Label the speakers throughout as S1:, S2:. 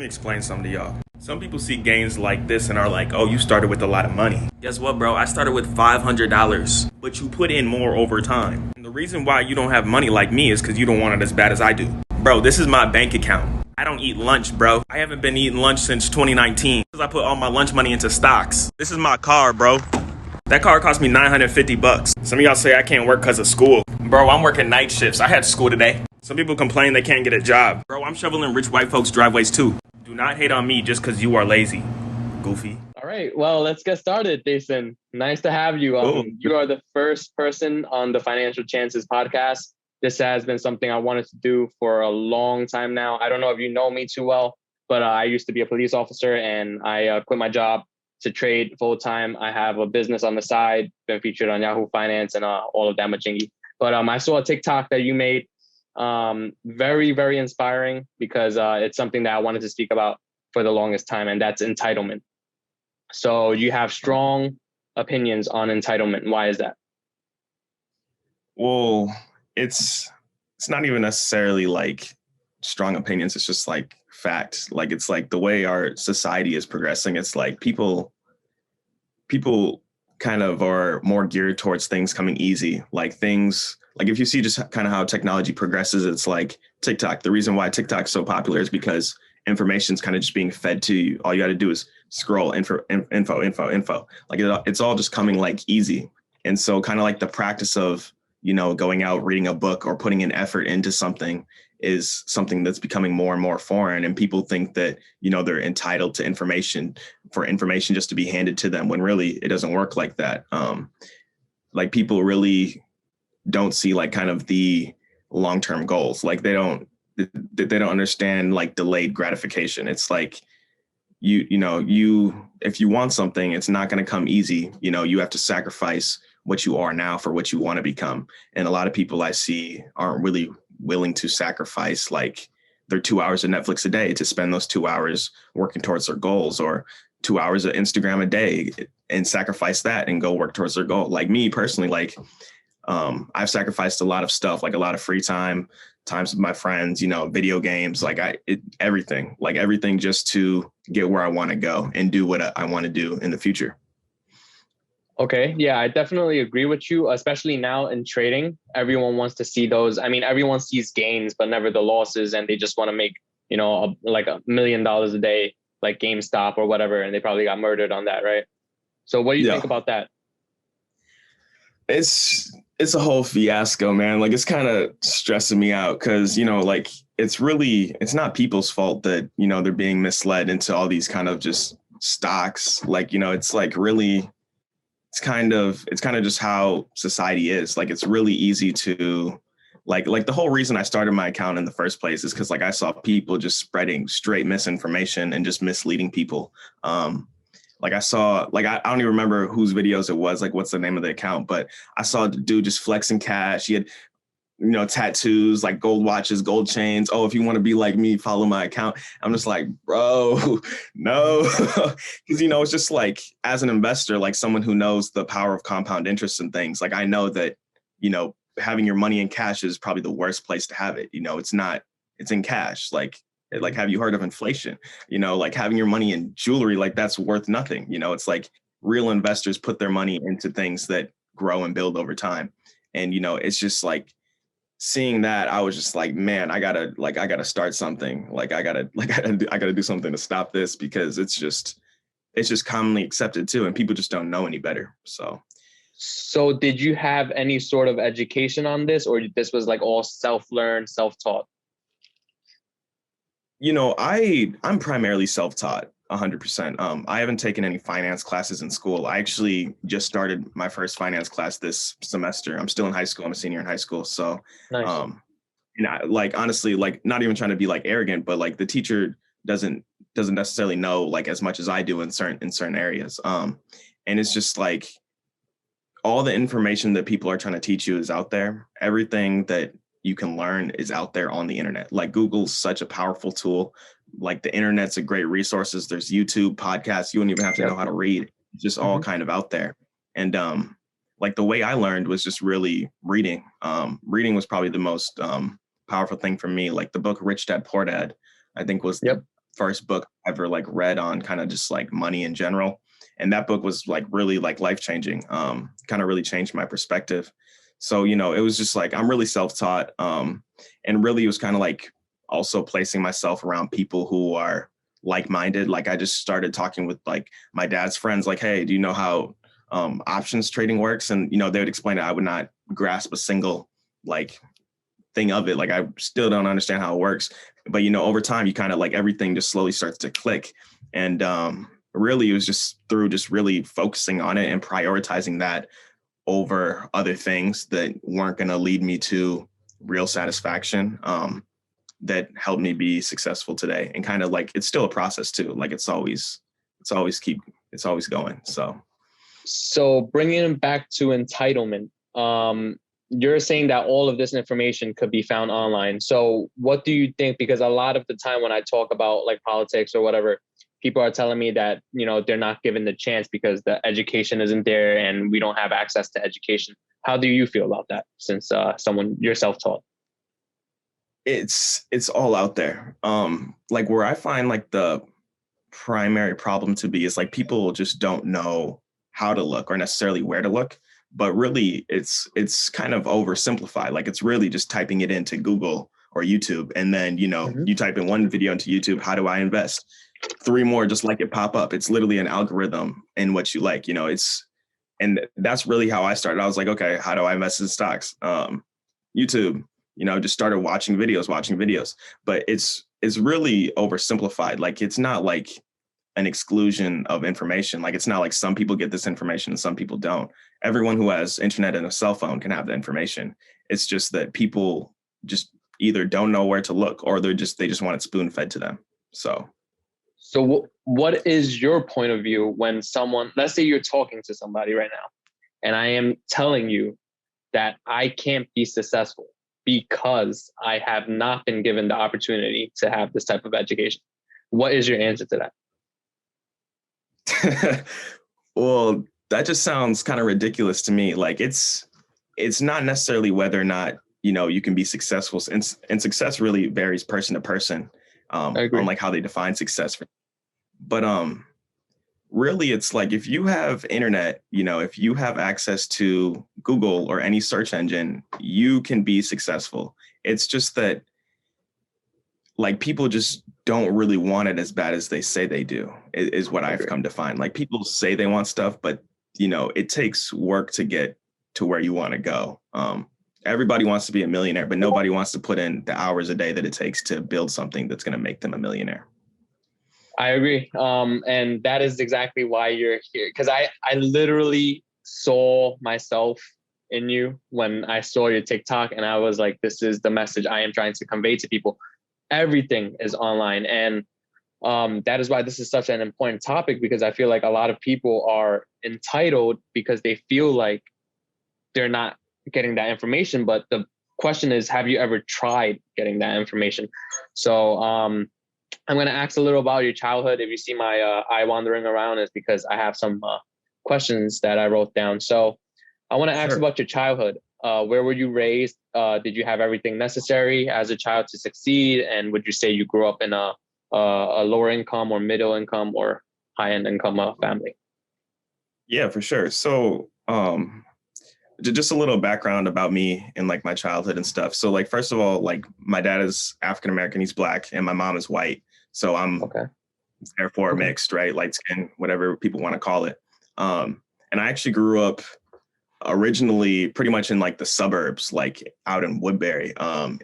S1: me explain something to y'all. Some people see gains like this and are like, oh, you started with a lot of money. Guess what, bro? I started with $500, but you put in more over time. And the reason why you don't have money like me is because you don't want it as bad as I do. Bro, this is my bank account. I don't eat lunch, bro. I haven't been eating lunch since 2019 because I put all my lunch money into stocks. This is my car, bro. That car cost me $950. Some of y'all say I can't work because of school. Bro, I'm working night shifts. I had school today. Some people complain they can't get a job. Bro, I'm shoveling rich white folks' driveways too. Do not hate on me just because you are lazy. Goofy.
S2: All right, well, let's get started, Dason. Nice to have you. You are the first person on the Financial Chances podcast. This has been something I wanted to do for a long time now. I don't know if you know me too well, but I used to be a police officer and I quit my job to trade full time. I have a business on the side, been featured on Yahoo Finance and all of that machingy. But I saw a TikTok that you made. Very, very inspiring because it's something that I wanted to speak about for the longest time, and that's entitlement. So you have strong opinions on entitlement. Why is that?
S3: Well, it's not even necessarily like strong opinions. It's just like fact. Like it's like the way our society is progressing. It's like people kind of are more geared towards things coming easy. Like things like if you see just kind of how technology progresses, it's like TikTok. The reason why TikTok's so popular is because information's kind of just being fed to you. All you got to do is scroll info. Like it's all just coming like easy. And so kind of like the practice of, going out, reading a book or putting an effort into something is something that's becoming more and more foreign. And people think that, they're entitled to information for information just to be handed to them when really it doesn't work like that. Like people really don't see like kind of the long-term goals. Like they don't understand like delayed gratification. It's like, if you want something, it's not going to come easy. You have to sacrifice what you are now for what you want to become. And a lot of people I see aren't really willing to sacrifice like their 2 hours of Netflix a day to spend those 2 hours working towards their goals, or 2 hours of Instagram a day and sacrifice that and go work towards their goal. Like me personally, like I've sacrificed a lot of stuff, like a lot of free times with my friends, video games, like everything just to get where I want to go and do what I want to do in the future.
S2: Okay. Yeah, I definitely agree with you, especially now in trading. Everyone wants to see those. I mean, everyone sees gains, but never the losses. And they just want to make, like $1 million a day, like GameStop or whatever. And they probably got murdered on that, right? So what do you think about that?
S3: It's a whole fiasco, man. Like it's kind of stressing me out because, like it's not people's fault that, they're being misled into all these kind of just stocks. Like, it's like really, it's kind of just how society is. Like, it's really easy to like the whole reason I started my account in the first place is because like I saw people just spreading straight misinformation and just misleading people. Like I saw, like, I don't even remember whose videos it was, like what's the name of the account, but I saw the dude just flexing cash. He had, tattoos, like gold watches, gold chains. Oh, if you want to be like me, follow my account. I'm just like, bro, no. Because, it's just like, as an investor, like someone who knows the power of compound interest and things, like I know that, having your money in cash is probably the worst place to have it. It's in cash. Like, have you heard of inflation? Like having your money in jewelry, like that's worth nothing. It's like real investors put their money into things that grow and build over time. And, it's just like seeing that, I was just like, man, I gotta start something. Like I gotta do something to stop this because it's just commonly accepted too. And people just don't know any better.
S2: So did you have any sort of education on this, or this was like all self-learned, self-taught?
S3: I'm primarily self-taught 100%. I haven't taken any finance classes in school. I actually just started my first finance class this semester. I'm still in high school. I'm a senior in high school. So,
S2: Nice.
S3: like, honestly, like not even trying to be like arrogant, but like the teacher doesn't necessarily know like as much as I do in certain areas. And it's just like all the information that people are trying to teach you is out there. Everything that you can learn is out there on the internet. Like Google's such a powerful tool. Like the internet's a great resources. There's YouTube, podcasts. You don't even have to know how to read. It's just all kind of out there. And like the way I learned was just really reading. Reading was probably the most powerful thing for me. Like the book Rich Dad Poor Dad, I think was first book I ever like read on kind of just like money in general. And that book was like really like life-changing, kind of really changed my perspective. So, you know, it was just like, I'm really self-taught. And really it was kind of like also placing myself around people who are like-minded. Like I just started talking with like my dad's friends, like, hey, do you know how options trading works? And, you know, they would explain it. I would not grasp a single like thing of it. Like I still don't understand how it works. But, you know, over time, you kind of like everything just slowly starts to click. And really, it was just through just really focusing on it and prioritizing that over other things that weren't going to lead me to real satisfaction, that helped me be successful today. And kind of like it's still a process too. Like it's always going.
S2: So bringing it back to entitlement, you're saying that all of this information could be found online. So what do you think? Because a lot of the time when I talk about like politics or whatever, people are telling me that, you know, they're not given the chance because the education isn't there and we don't have access to education. How do you feel about that since you're self-taught?
S3: It's all out there. Like where I find like the primary problem to be is like people just don't know how to look or necessarily where to look. But really, it's kind of oversimplified. Like it's really just typing it into Google or YouTube. And then, you know, you type in one video into YouTube, how do I invest? 3 more just like it pop up. It's literally an algorithm in what you like, you know, and that's really how I started. I was like, okay, how do I invest in stocks? YouTube, you know, just started watching videos, but it's really oversimplified. Like it's not like an exclusion of information. Like it's not like some people get this information and some people don't. Everyone who has internet and a cell phone can have the information. It's just that people just either don't know where to look or they just want it spoon fed to them. So
S2: what is your point of view when someone, let's say you're talking to somebody right now, and I am telling you that I can't be successful because I have not been given the opportunity to have this type of education. What is your answer to that?
S3: Well, that just sounds kind of ridiculous to me. Like it's not necessarily whether or not, you know, you can be successful, and success really varies person to person, on like how they define success. But really it's like if you have internet, you know, if you have access to Google or any search engine, you can be successful. It's just that like people just don't really want it as bad as they say they do, is what I've come to find. Like people say they want stuff, but you know, it takes work to get to where you want to go. Everybody wants to be a millionaire, but nobody wants to put in the hours a day that it takes to build something that's going to make them a millionaire.
S2: I agree. And that is exactly why you're here. Because I literally saw myself in you when I saw your TikTok, and I was like, this is the message I am trying to convey to people. Everything is online. And that is why this is such an important topic, because I feel like a lot of people are entitled because they feel like they're not getting that information. But the question is, have you ever tried getting that information? So I'm going to ask a little about your childhood. If you see my eye wandering around, it's because I have some questions that I wrote down. So I want to ask about your childhood. Where were you raised? Did you have everything necessary as a child to succeed? And would you say you grew up in a lower income or middle income or high end income family?
S3: Yeah, for sure. So just a little background about me and like my childhood and stuff. So like, first of all, like my dad is African-American, he's Black, and my mom is white. So I'm therefore mixed, right? Light skin, whatever people want to call it. And I actually grew up originally pretty much in like the suburbs, like out in Woodbury,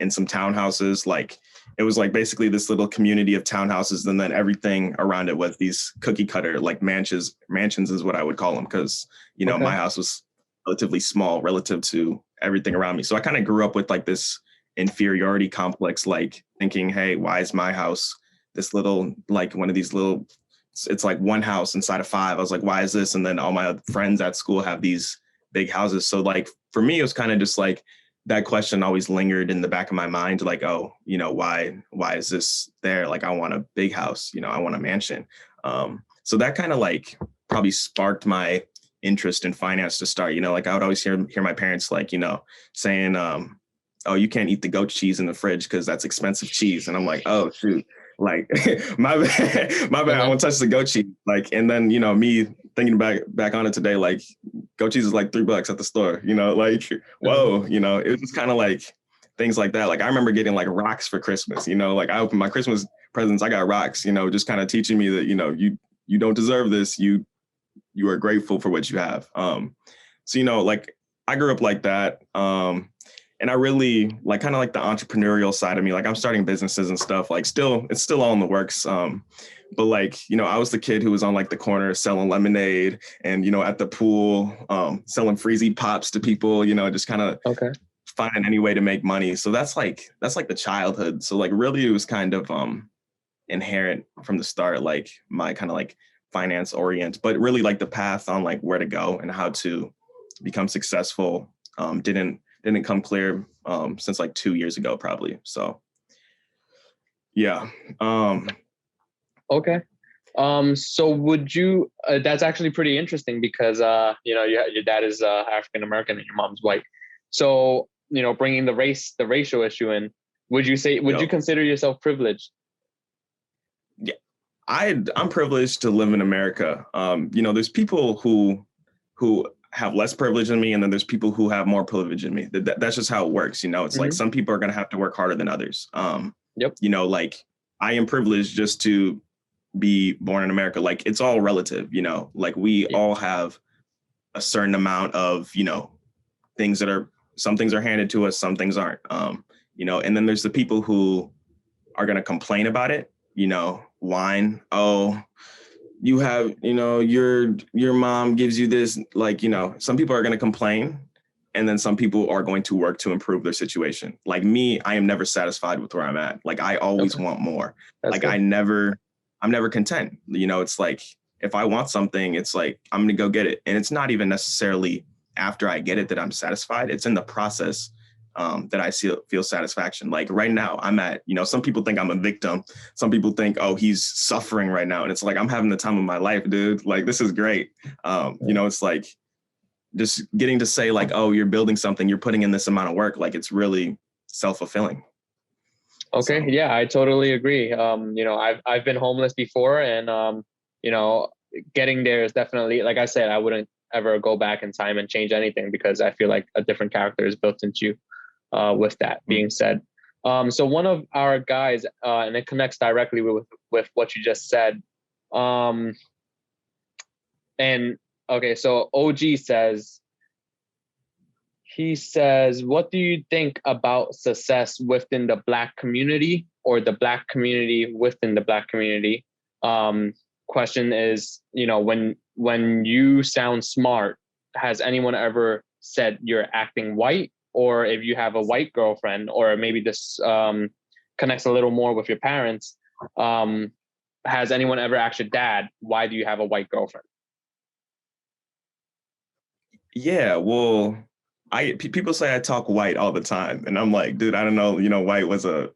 S3: in some townhouses. Like it was like basically this little community of townhouses. And then everything around it was these cookie cutter, like mansions is what I would call them. Cause you know, my house was relatively small relative to everything around me. So I kind of grew up with like this inferiority complex, like thinking, hey, why is my house this little, like one of these little, it's like one house inside of 5. I was like, why is this? And then all my friends at school have these big houses. So like, for me, it was kind of just like that question always lingered in the back of my mind. Like, oh, you know, why is this there? Like, I want a big house, you know, I want a mansion. So that kind of like probably sparked my interest in finance to start. You know, like I would always hear my parents like, you know, saying, oh, you can't eat the goat cheese in the fridge because that's expensive cheese. And I'm like, oh, shoot. Like my bad, I won't touch the goat cheese. Like, and then, me thinking back on it today, like goat cheese is like $3 at the store, like, whoa, it was just kind of like things like that. Like I remember getting like rocks for Christmas, like I opened my Christmas presents, I got rocks, just kind of teaching me that, you don't deserve this. You are grateful for what you have. So, like I grew up like that. And I really like kind of like the entrepreneurial side of me. Like I'm starting businesses and stuff, like it's still all in the works. But like, I was the kid who was on like the corner selling lemonade and, at the pool, selling Freezy Pops to people, just kind of finding any way to make money. So that's like the childhood. So like really it was kind of inherent from the start, like my kind of like finance orient, but really like the path on like where to go and how to become successful didn't come clear since like 2 years ago, probably. So, yeah.
S2: Okay. So would you? That's actually pretty interesting because your dad is African American and your mom's white. So bringing the racial issue in, would you consider yourself privileged?
S3: Yeah, I'm privileged to live in America. There's people who have less privilege than me, and then there's people who have more privilege than me. That's just how it works. It's like some people are going to have to work harder than others. Like I am privileged just to be born in America. Like it's all relative, like we all have a certain amount of, things some things are handed to us, some things aren't, and then there's the people who are going to complain about it, whine, oh, you have, your mom gives you this, like, some people are going to complain and then some people are going to work to improve their situation. Like me, I am never satisfied with where I'm at. Like I always want more. That's like, good. I'm never content. It's like, if I want something, it's like, I'm going to go get it. And it's not even necessarily after I get it that I'm satisfied. It's in the process that I feel satisfaction. Like right now I'm at, some people think I'm a victim. Some people think, oh, he's suffering right now. And it's like, I'm having the time of my life, dude. Like, this is great. It's like just getting to say like, oh, you're building something, you're putting in this amount of work. Like it's really self-fulfilling.
S2: Okay. So. Yeah, I totally agree. I've been homeless before and, getting there is definitely, like I said, I wouldn't ever go back in time and change anything because I feel like a different character is built into you. With that being said, so one of our guys, and it connects directly with what you just said. And okay, so OG says, what do you think about success within the Black community or the Black community within the Black community? Question is, when you sound smart, has anyone ever said you're acting white? Or if you have a white girlfriend, or maybe this connects a little more with your parents, has anyone ever asked your dad, why do you have a white girlfriend?
S3: Yeah, well, people say I talk white all the time, and I'm like, dude, I don't know, white was a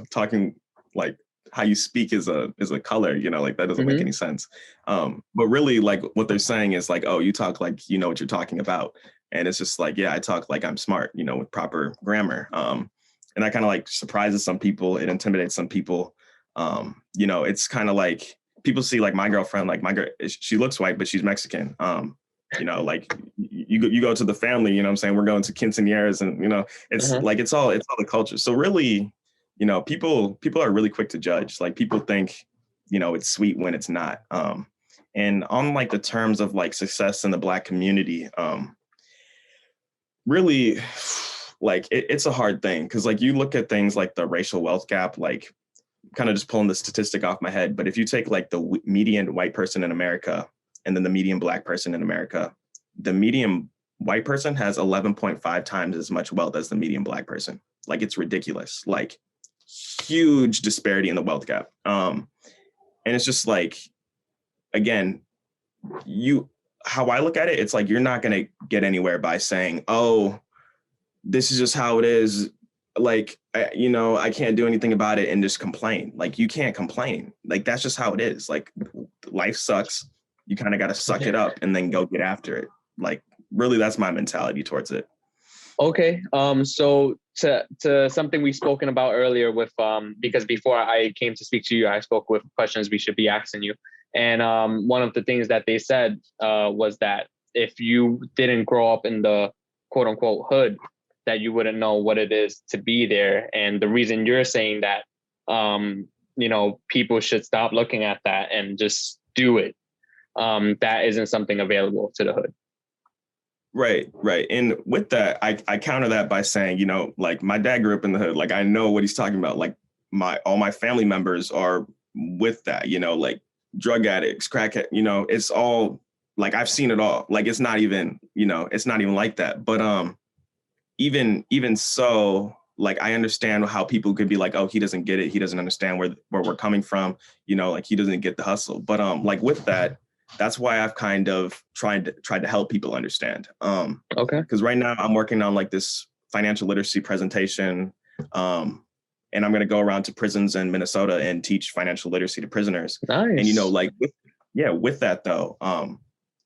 S3: talking like how you speak is a color, like that doesn't make any sense. But really, like what they're saying is like, oh, you talk like you know what you're talking about. And it's just like, yeah, I talk like I'm smart, with proper grammar. And that kind of like surprises some people. It intimidates some people. It's kind of like people see like my girlfriend, like she looks white, but she's Mexican. Like you go to the family, what I'm saying? We're going to quinceañeras and, it's like, it's all the culture. So really, people are really quick to judge. Like people think, it's sweet when it's not. And on like the terms of like success in the Black community, really, like it's a hard thing because like you look at things like the racial wealth gap, like kind of just pulling the statistic off my head. But if you take like the median white person in America and then the median Black person in America, the median white person has 11.5 times as much wealth as the median Black person. Like it's ridiculous, like huge disparity in the wealth gap. And it's just like, again, how I look at it, it's like, you're not going to get anywhere by saying, oh, this is just how it is. Like, I can't do anything about it and just complain. Like, you can't complain. Like, that's just how it is. Like, life sucks. You kind of got to suck it up and then go get after it. Like, really, that's my mentality towards it.
S2: Okay. So to something we've spoken about earlier with because before I came to speak to you, I spoke with questions we should be asking you. And one of the things that they said was that if you didn't grow up in the quote unquote hood, that you wouldn't know what it is to be there. And the reason you're saying that, people should stop looking at that and just do it. That isn't something available to the hood.
S3: Right. And with that, I counter that by saying, like my dad grew up in the hood. Like I know what he's talking about. Like all my family members are with that, like drug addicts, crackhead, it's all like I've seen it all. Like it's not even like that. But even so, like I understand how people could be like, oh, he doesn't get it. He doesn't understand where we're coming from. Like he doesn't get the hustle. But like with that, that's why I've kind of tried to help people understand.
S2: Okay.
S3: Because right now I'm working on like this financial literacy presentation, and I'm going to go around to prisons in Minnesota and teach financial literacy to prisoners.
S2: Nice.
S3: And with that though,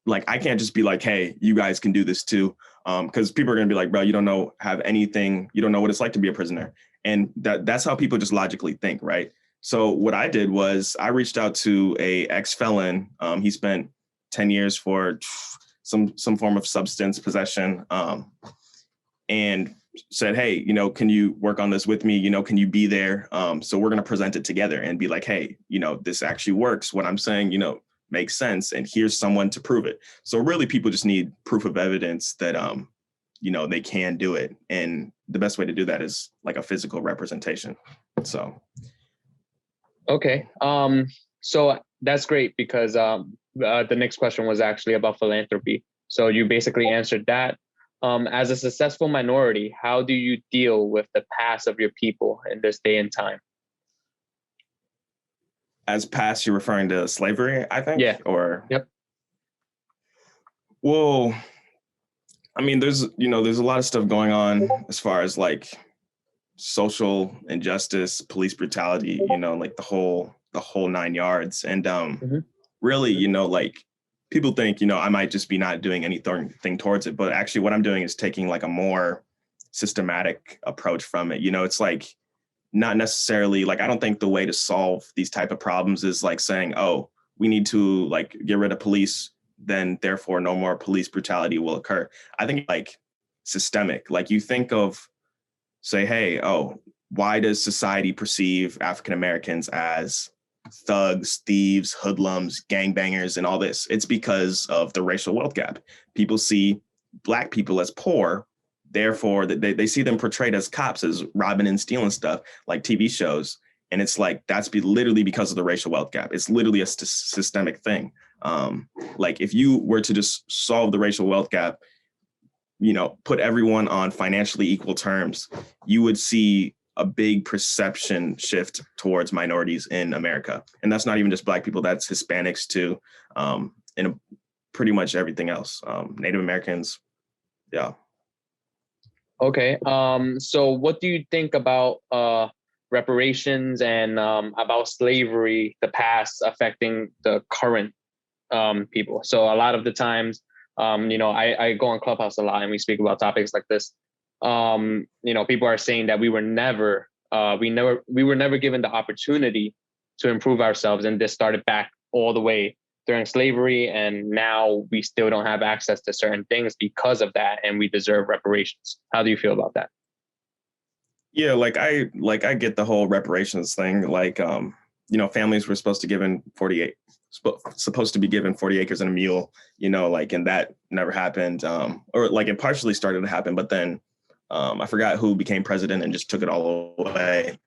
S3: like I can't just be like, hey, you guys can do this too, because people are going to be like, bro, you don't know what it's like to be a prisoner, and that's how people just logically think, right? So what I did was I reached out to a ex-felon. He spent 10 years for some form of substance possession, and said, hey, can you work on this with me? Can you be there? So we're going to present it together and be like, hey, this actually works. What I'm saying, makes sense. And here's someone to prove it. So really people just need proof of evidence that, they can do it. And the best way to do that is like a physical representation. So.
S2: Okay. So that's great because the next question was actually about philanthropy. So you basically answered that. As a successful minority, how do you deal with the past of your people in this day and time?
S3: As past, you're referring to slavery, I think?
S2: Yeah.
S3: Or
S2: yep.
S3: Well, I mean, there's a lot of stuff going on as far as like social injustice, police brutality, like the whole 9 yards. And really, like people think, I might just be not doing anything towards it. But actually what I'm doing is taking like a more systematic approach from it. It's like not necessarily like, I don't think the way to solve these type of problems is like saying, oh, we need to like get rid of police, then therefore no more police brutality will occur. I think like systemic, like you think of, say, hey, oh, why does society perceive African Americans as thugs, thieves, hoodlums, gangbangers, and all this? It's because of the racial wealth gap. People see Black people as poor, therefore they see them portrayed as cops, as robbing and stealing stuff, like TV shows. And it's like, that's literally because of the racial wealth gap. It's literally a systemic thing. Like if you were to just solve the racial wealth gap, put everyone on financially equal terms, you would see a big perception shift towards minorities in America. And that's not even just Black people, that's Hispanics too, and pretty much everything else, Native Americans. Yeah.
S2: Okay. So what do you think about reparations and about slavery, the past affecting the current people? So a lot of the times, I go on Clubhouse a lot and we speak about topics like this. People are saying that we were never given the opportunity to improve ourselves, and this started back all the way during slavery, and now we still don't have access to certain things because of that, and we deserve reparations. How do you feel about that?
S3: Yeah, I get the whole reparations thing. Like, families were supposed to be given 40 acres and a mule, and that never happened. Or like it partially started to happen, but then I forgot who became president and just took it all away.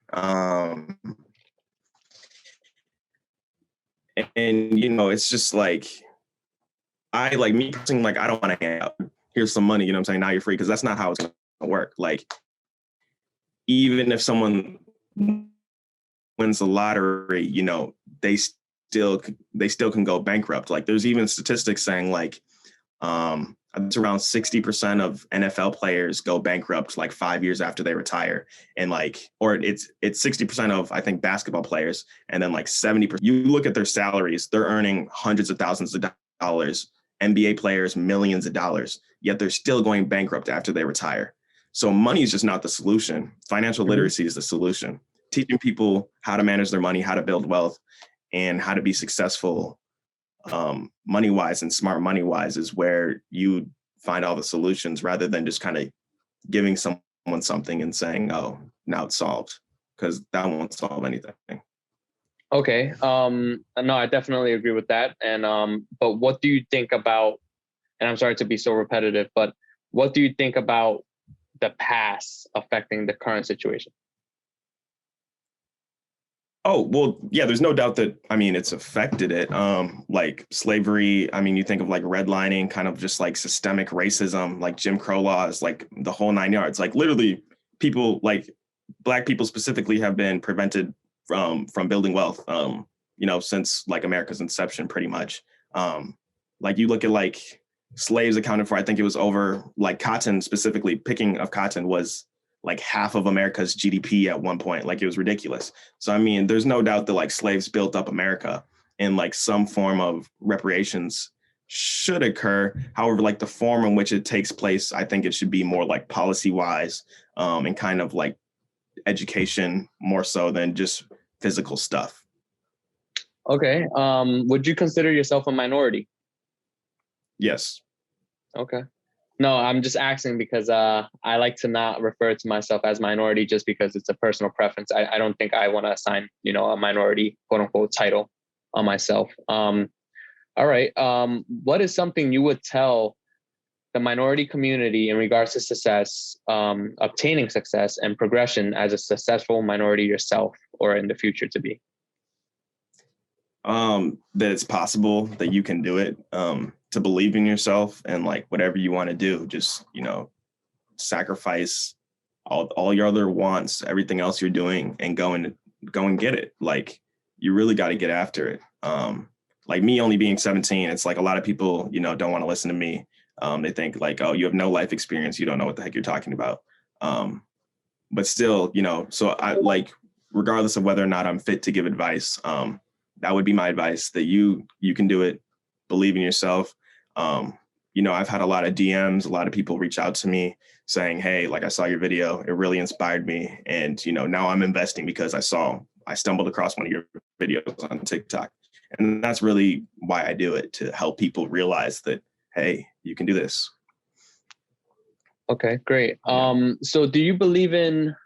S3: And it's just like, I like me personally, like, I don't want to hand out, here's some money, I'm saying, now you're free, because that's not how it's going to work. Like, even if someone wins the lottery, they still can go bankrupt. Like there's even statistics saying like it's around 60% of NFL players go bankrupt like 5 years after they retire. And like, or it's 60% of, I think, basketball players. And then like 70%, you look at their salaries, they're earning hundreds of thousands of dollars. NBA players, millions of dollars, yet they're still going bankrupt after they retire. So money is just not the solution. Financial literacy is the solution. Teaching people how to manage their money, how to build wealth, and how to be successful money-wise and smart money-wise is where you find all the solutions, rather than just kind of giving someone something and saying, oh, now it's solved, because that won't solve anything.
S2: Okay. No, I definitely agree with that. And but what do you think about, and I'm sorry to be so repetitive, but what do you think about the past affecting the current situation?
S3: Oh, well, yeah, there's no doubt that, I mean, it's affected it. Like slavery, I mean, you think of like redlining, kind of just like systemic racism, like Jim Crow laws, like the whole 9 yards. Like literally people, like Black people specifically, have been prevented from building wealth, since like America's inception, pretty much. Like you look at like slaves accounted for, I think it was over, like cotton specifically, picking of cotton was like half of America's GDP at one point. Like it was ridiculous. So, I mean, there's no doubt that like slaves built up America, and like some form of reparations should occur. However, like the form in which it takes place, I think it should be more like policy wise, and kind of like education more so than just physical stuff.
S2: Okay. Would you consider yourself a minority?
S3: Yes.
S2: Okay. No, I'm just asking because I like to not refer to myself as minority just because it's a personal preference. I don't think I want to assign, a minority quote unquote title on myself. All right. What is something you would tell the minority community in regards to success, obtaining success and progression as a successful minority yourself, or in the future to be?
S3: That it's possible, that you can do it, to believe in yourself, and like whatever you want to do, just, sacrifice all your other wants, everything else you're doing, and go and get it. Like you really got to get after it. Like me only being 17, it's like a lot of people, don't want to listen to me. They think like, oh, you have no life experience, you don't know what the heck you're talking about. But still, so I like, regardless of whether or not I'm fit to give advice, that would be my advice, that you can do it, believe in yourself. I've had a lot of DMs, a lot of people reach out to me saying, hey, like I saw your video, it really inspired me. And, now I'm investing because I stumbled across one of your videos on TikTok. And that's really why I do it, to help people realize that, hey, you can do this.
S2: Okay, great. So do you believe in,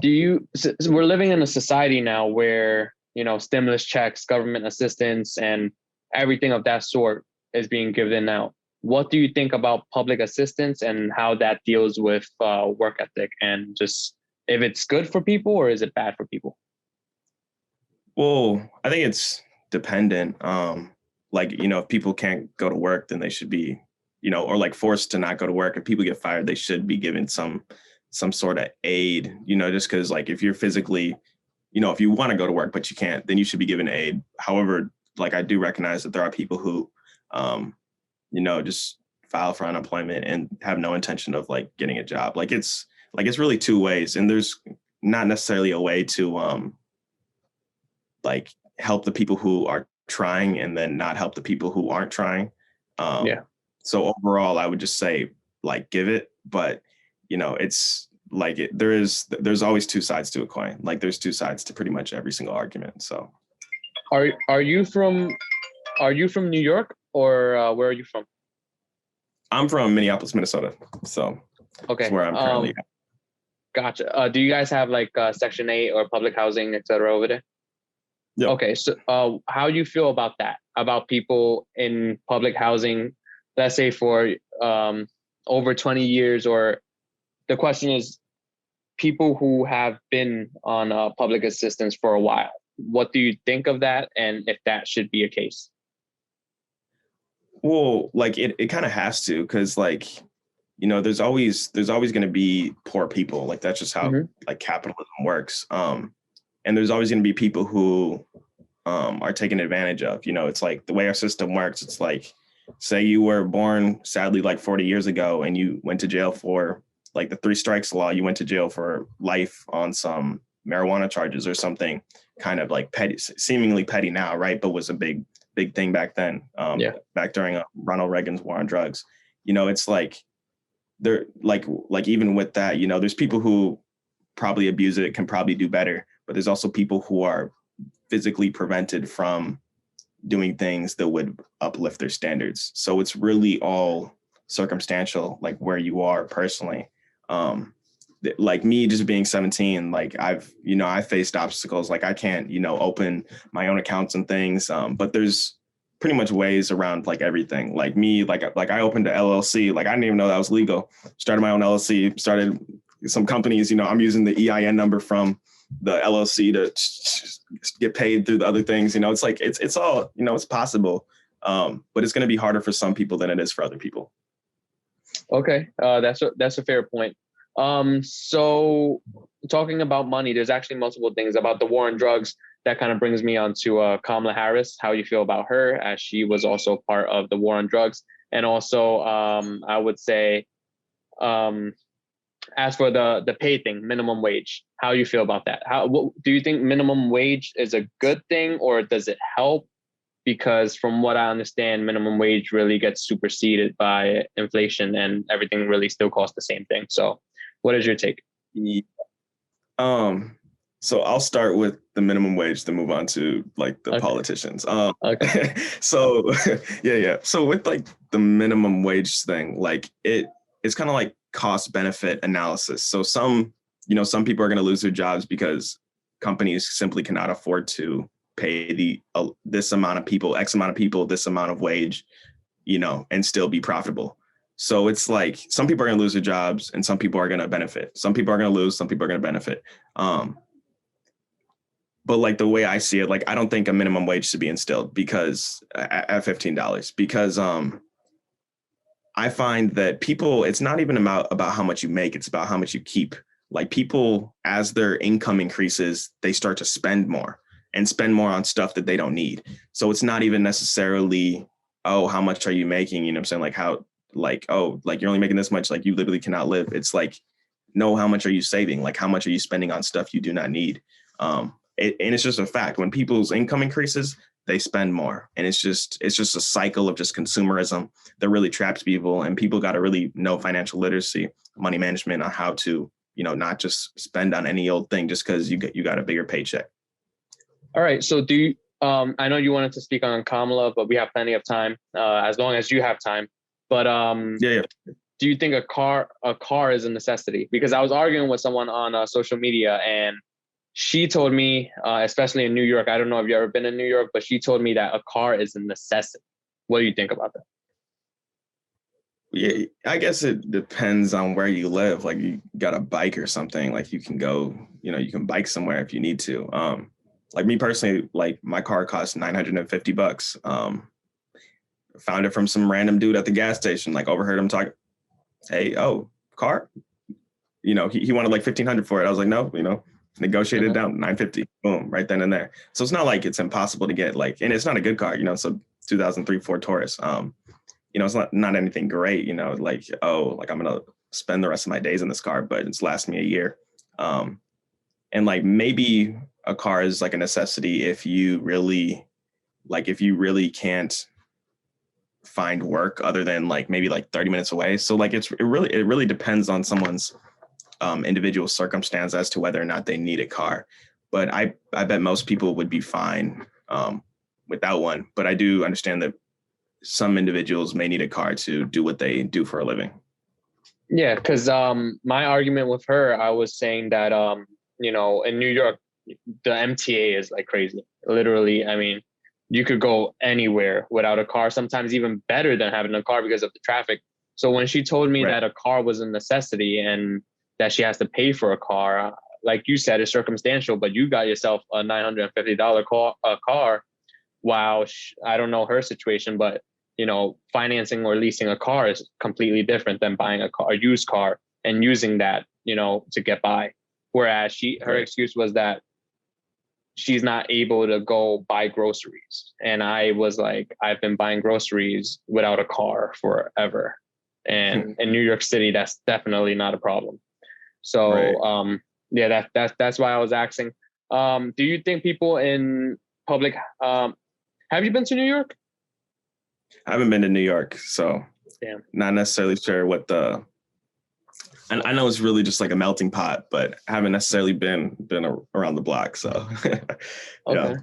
S2: so we're living in a society now where, stimulus checks, government assistance, and everything of that sort is being given out. What do you think about public assistance and how that deals with work ethic, and just if it's good for people or is it bad for people?
S3: Well, I think it's dependent. If people can't go to work, then they should be, or like forced to not go to work. If people get fired, they should be given some sort of aid, just because like if you're physically, if you want to go to work, but you can't, then you should be given aid. However, like I do recognize that there are people who, just file for unemployment and have no intention of like getting a job. It's really two ways, and there's not necessarily a way to, like help the people who are trying and then not help the people who aren't trying.
S2: Yeah.
S3: So overall, I would just say like give it, but it's like there's always two sides to a coin. Like there's two sides to pretty much every single argument. So,
S2: are you from New York, or where are you from?
S3: I'm from Minneapolis, Minnesota. So
S2: okay,
S3: that's where I'm currently at.
S2: Gotcha. Do you guys have like Section 8 or public housing, et cetera, over there?
S3: Yep.
S2: Okay, so how do you feel about that? About people in public housing, let's say for over 20 years, or the question is people who have been on public assistance for a while. What do you think of that, and if that should be a case?
S3: Well, like it kind of has to, because like, there's always going to be poor people. Like that's just how like capitalism works. And there's always going to be people who are taken advantage of. It's like the way our system works. It's like, say you were born sadly like 40 years ago and you went to jail for like the 3 strikes law. You went to jail for life on some marijuana charges or something kind of like petty, seemingly petty now, right? But was a big thing back then, back during Ronald Reagan's war on drugs. It's like there, like even with that, you know, there's people who probably abuse it, can probably do better, but there's also people who are physically prevented from doing things that would uplift their standards. So it's really all circumstantial, like where you are personally. Like me just being 17, like I faced obstacles. Like I can't, open my own accounts and things. But there's pretty much ways around like everything. Like me, like I opened an LLC. Like I didn't even know that was legal. Started my own LLC, started some companies, I'm using the EIN number from the LLC to get paid through the other things. It's like, it's all, it's possible. But it's going to be harder for some people than it is for other people.
S2: Okay. That's a fair point. So talking about money, there's actually multiple things about the war on drugs that kind of brings me on to Kamala Harris, how you feel about her, as she was also part of the war on drugs. And also, I would say, as for the pay thing, minimum wage, how you feel about that? What, do you think minimum wage is a good thing, or does it help? Because from what I understand, minimum wage really gets superseded by inflation and everything really still costs the same thing. So what is your take?
S3: Yeah. So I'll start with the minimum wage to move on to like the politicians.
S2: Okay.
S3: So yeah. So with like the minimum wage thing, like it's kind of like cost benefit analysis. So some people are going to lose their jobs because companies simply cannot afford to pay this amount of people, X amount of people, this amount of wage, and still be profitable. So it's like some people are going to lose their jobs and some people are going to benefit. Some people are going to lose, some people are going to benefit. But like the way I see it, like I don't think a minimum wage should be instilled because at $15, because I find that people, it's not even about how much you make, it's about how much you keep. Like people, as their income increases, they start to spend more on stuff that they don't need. So it's not even necessarily, oh, how much are you making? You know what I'm saying? Like how, like, oh, like you're only making this much, like you literally cannot live. It's like, no, how much are you saving? Like how much are you spending on stuff you do not need? And it's just a fact. When people's income increases, they spend more. And it's just a cycle of just consumerism that really traps people. And people got to really know financial literacy, money management, on how to, not just spend on any old thing just because you got a bigger paycheck.
S2: All right. So do you, I know you wanted to speak on Kamala, but we have plenty of time, as long as you have time. But
S3: yeah.
S2: Do you think a car is a necessity? Because I was arguing with someone on social media, and she told me, especially in New York, I don't know if you've ever been in New York, but she told me that a car is a necessity. What do you think about that?
S3: Yeah, I guess it depends on where you live. Like you got a bike or something, like you can go, you can bike somewhere if you need to. Like me personally, like my car costs $950. Found it from some random dude at the gas station, like overheard him talk. Hey, oh, car? He wanted like $1,500 for it. I was like, no, negotiated down $950. Boom, right then and there. So it's not like it's impossible to get, like, and it's not a good car, it's a 2003 Ford Taurus. It's not anything great, like, oh, like I'm going to spend the rest of my days in this car, but it's lasting me a year. And like maybe a car is like a necessity if you really can't find work other than like maybe like 30 minutes away. So like it really depends on someone's individual circumstance as to whether or not they need a car. But I bet most people would be fine without one. But I do understand that some individuals may need a car to do what they do for a living.
S2: Yeah, because my argument with her, I was saying that in New York, the MTA is like crazy. Literally, I mean, you could go anywhere without a car, sometimes even better than having a car because of the traffic. So when she told me that a car was a necessity and that she has to pay for a car, like you said, it's circumstantial, but you got yourself a $950 car. Wow. I don't know her situation, but financing or leasing a car is completely different than buying a used car and using that, to get by. Whereas her excuse was that she's not able to go buy groceries. And I was like, I've been buying groceries without a car forever. And in New York City, that's definitely not a problem. So, yeah, that's why I was asking. Do you think people in public, have you been to New York?
S3: I haven't been to New York, so not necessarily sure what the And I know it's really just like a melting pot, but I haven't necessarily been around the block. So yeah.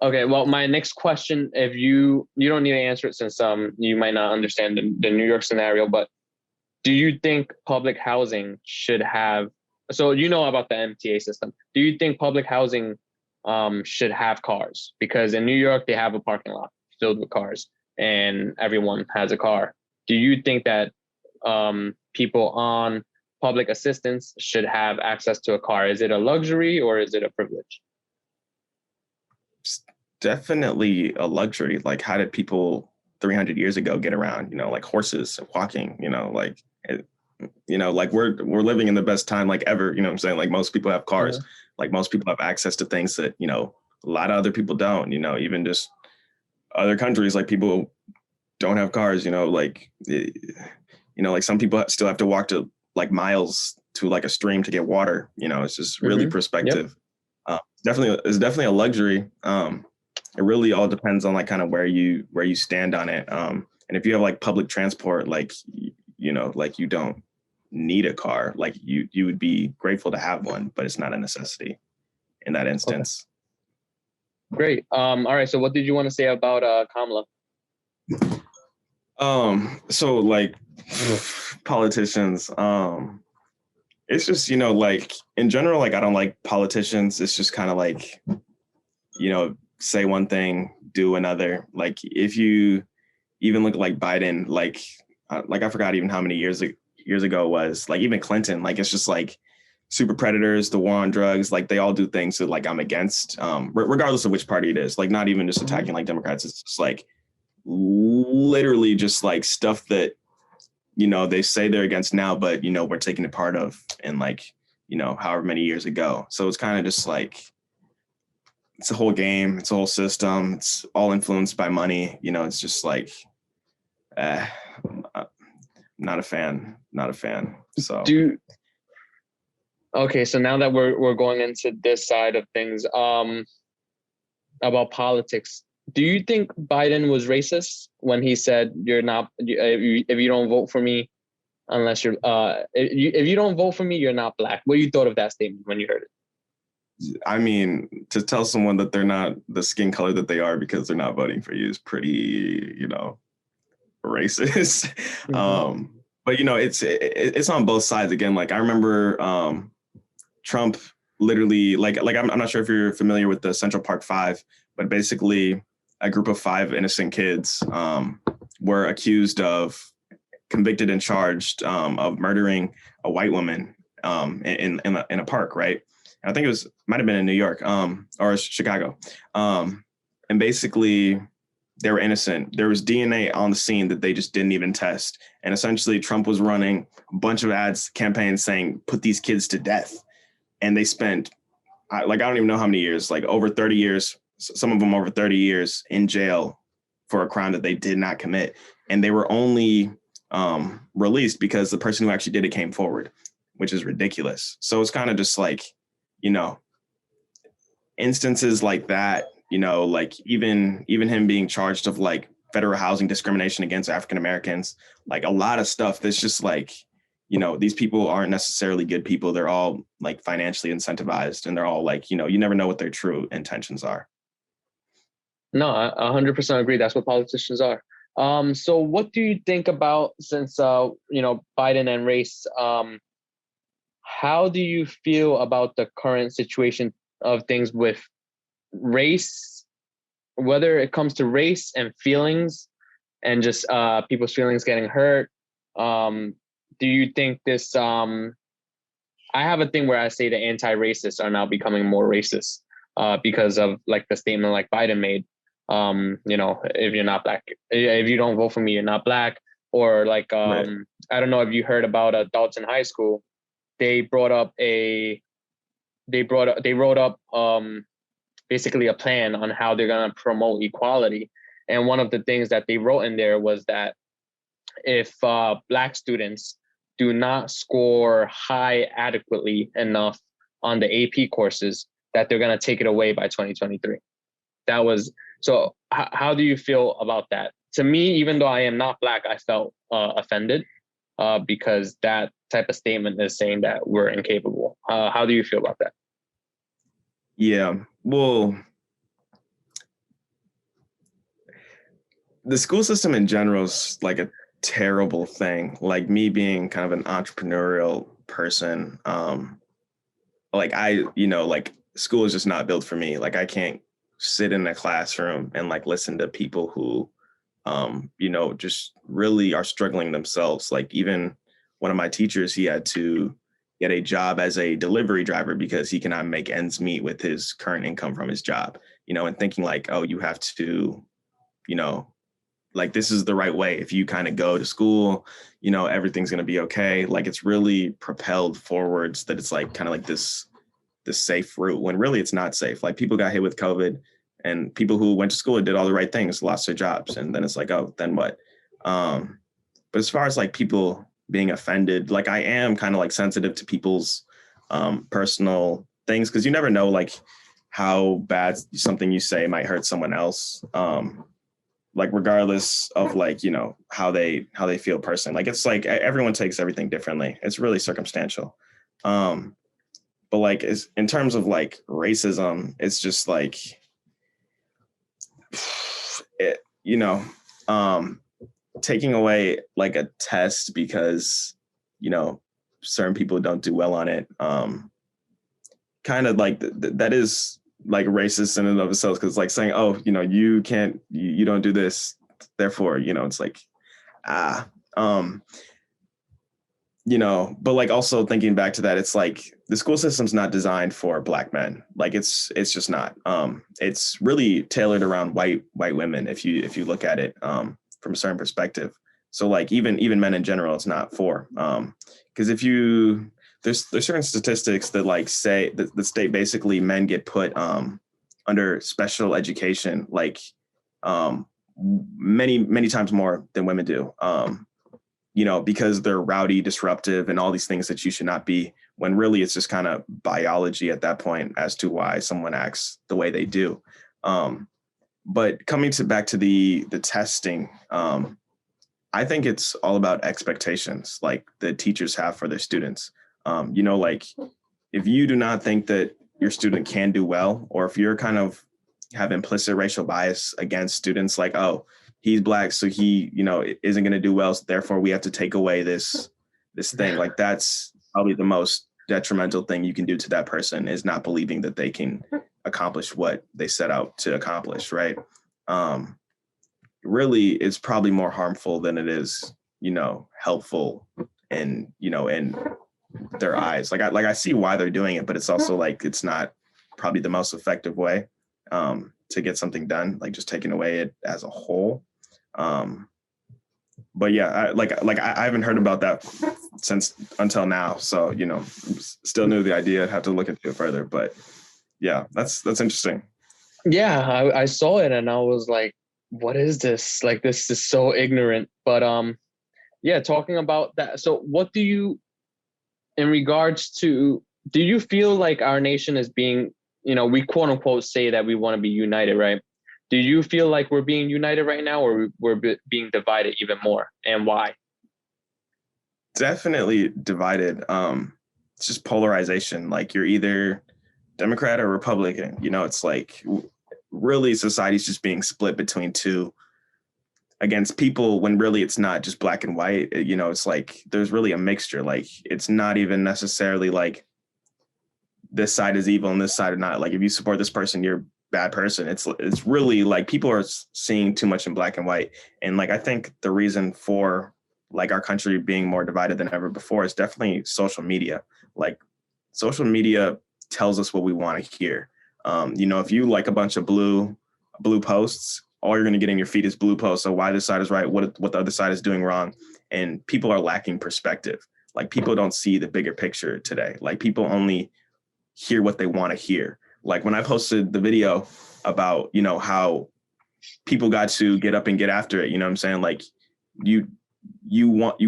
S2: Okay. Well, my next question, if you don't need to answer it since you might not understand the New York scenario, but do you think public housing should have, so you know about the MTA system. Do you think public housing should have cars? Because in New York, they have a parking lot filled with cars and everyone has a car. Do you think that people on public assistance should have access to a car? Is it a luxury or is it a privilege?
S3: It's definitely a luxury. Like, how did people 300 years ago get around? Like horses, walking. Like we're living in the best time like ever. You know what I'm saying? Like most people have cars.
S2: Mm-hmm.
S3: Like most people have access to things that a lot of other people don't. Even just other countries, like people don't have cars. Like like some people still have to walk to like miles to like a stream to get water. It's just really perspective. Yep. It's definitely a luxury. It really all depends on like kind of where you stand on it. And if you have like public transport, like like you don't need a car, like you would be grateful to have one, but it's not a necessity in that instance.
S2: Okay. Great. All right. So what did you want to say about Kamala?
S3: So like politicians, it's just, like in general, like I don't like politicians. It's just kind of like, say one thing, do another. Like if you even look like Biden, like I forgot even how many years ago it was, like even Clinton, like it's just like super predators, the war on drugs, like they all do things that like I'm against, regardless of which party it is, like not even just attacking like Democrats. It's just like literally just like stuff that, they say they're against now, but, we're taking it part of in like, however many years ago. So it's kind of just like, it's a whole game. It's a whole system. It's all influenced by money. It's just like, not a fan. So
S2: okay. So now that we're going into this side of things, about politics, do you think Biden was racist when he said if you don't vote for me, unless you're if you don't vote for me, you're not black? What do you thought of that statement when you heard it?
S3: I mean, to tell someone that they're not the skin color that they are because they're not voting for you is pretty, racist. Mm-hmm. But it's on both sides again. Like I remember Trump literally like I'm not sure if you're familiar with the Central Park Five, but basically a group of 5 innocent kids were accused of, convicted and charged of murdering a white woman in a park, right? And I think might have been in New York or Chicago. And basically they were innocent. There was DNA on the scene that they just didn't even test. And essentially Trump was running a bunch of campaigns saying, put these kids to death. And they spent, I don't even know how many years, like over 30 years, some of them over 30 years in jail for a crime that they did not commit. And they were only released because the person who actually did it came forward, which is ridiculous. So it's kind of just like, instances like that, like even him being charged of like federal housing discrimination against African Americans, like a lot of stuff that's just like, these people aren't necessarily good people. They're all like financially incentivized and they're all like, you never know what their true intentions are.
S2: No, I 100% agree. That's what politicians are. So what do you think about, since, Biden and race, how do you feel about the current situation of things with race, whether it comes to race and feelings and just people's feelings getting hurt? Do you think this, I have a thing where I say the anti-racists are now becoming more racist because of like the statement like Biden made, if you're not black, if you don't vote for me, you're not black. Or like, right. I don't know if you heard about Dalton High School. They wrote up basically a plan on how they're going to promote equality. And one of the things that they wrote in there was that if black students do not score high adequately enough on the AP courses, that they're going to take it away by 2023. That was, so how do you feel about that? To me, even though I am not black, I felt offended because that type of statement is saying that we're incapable. How do you feel about that?
S3: Yeah, well, the school system in general is like a terrible thing. Like me being kind of an entrepreneurial person, like like school is just not built for me. Like I can't sit in a classroom and like listen to people who, just really are struggling themselves. Like even one of my teachers, he had to get a job as a delivery driver because he cannot make ends meet with his current income from his job, and thinking like, oh, you have to, like this is the right way. If you kind of go to school, everything's going to be okay. Like it's really propelled forwards that it's like kind of like this safe route when really it's not safe. Like people got hit with COVID and people who went to school and did all the right things lost their jobs. And then it's like, oh, then what? But as far as like people being offended, like I am kind of like sensitive to people's personal things because you never know like how bad something you say might hurt someone else. Like regardless of like, how they feel personally. Like it's like everyone takes everything differently. It's really circumstantial. But like in terms of like racism, it's just like taking away like a test because, certain people don't do well on it. Kind of like that is like racist in and of itself because like saying, oh, you can't, you don't do this, therefore, it's like, but like also thinking back to that, it's like the school system's not designed for Black men. Like it's just not. It's really tailored around white women if you look at it from a certain perspective. So like even men in general, it's not for. Because if there's certain statistics that like say that the state basically men get put under special education like many times more than women do. Because they're rowdy, disruptive, and all these things that you should not be, when really it's just kind of biology at that point as to why someone acts the way they do. But coming back to the testing, I think it's all about expectations like the teachers have for their students. Like if you do not think that your student can do well, or if you're kind of have implicit racial bias against students, like, oh, he's Black, so he, isn't going to do well. So therefore, we have to take away this thing. Like that's probably the most detrimental thing you can do to that person is not believing that they can accomplish what they set out to accomplish. Right. Really, it's probably more harmful than it is, helpful and, in their eyes. Like I see why they're doing it, but it's also like it's not probably the most effective way to get something done, like just taking away it as a whole. But yeah, I haven't heard about that since until now. So, still new to the idea. I'd have to look into it further. But yeah, that's interesting.
S2: Yeah, I saw it and I was like, what is this? Like, this is so ignorant. But yeah, talking about that. So what do you, in regards to, do you feel like our nation is being, we quote unquote say that we want to be united, right? Do you feel like we're being united right now, or we're being divided even more, and why?
S3: Definitely divided. It's just polarization. Like you're either Democrat or Republican. It's like really society's just being split between two against people when really it's not just black and white. It's like there's really a mixture. Like it's not even necessarily like this side is evil and this side is not. Like if you support this person, you're a bad person. It's really like people are seeing too much in black and white. And like I think the reason for like our country being more divided than ever before is definitely social media. Like social media tells us what we want to hear. If you like a bunch of blue posts, all you're going to get in your feed is blue posts. So why this side is right, what the other side is doing wrong. And people are lacking perspective. Like people don't see the bigger picture today. Like people only hear what they want to hear. Like when I posted the video about, how people got to get up and get after it, you know what I'm saying? Like you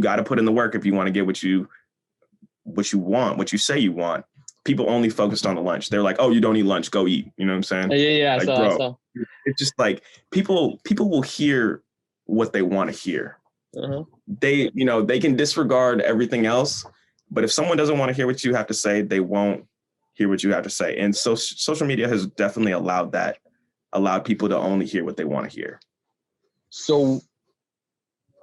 S3: got to put in the work if you want to get what you want, what you say you want. People only focused on the lunch. They're like, oh, you don't eat lunch, go eat. You know what I'm saying?
S2: Yeah.
S3: Like,
S2: I saw.
S3: It's just like people will hear what they want to hear.
S2: Uh-huh.
S3: They can disregard everything else But if someone doesn't want to hear what you have to say, they won't hear what you have to say. And so social media has definitely allowed people to only hear what they want to hear.
S2: So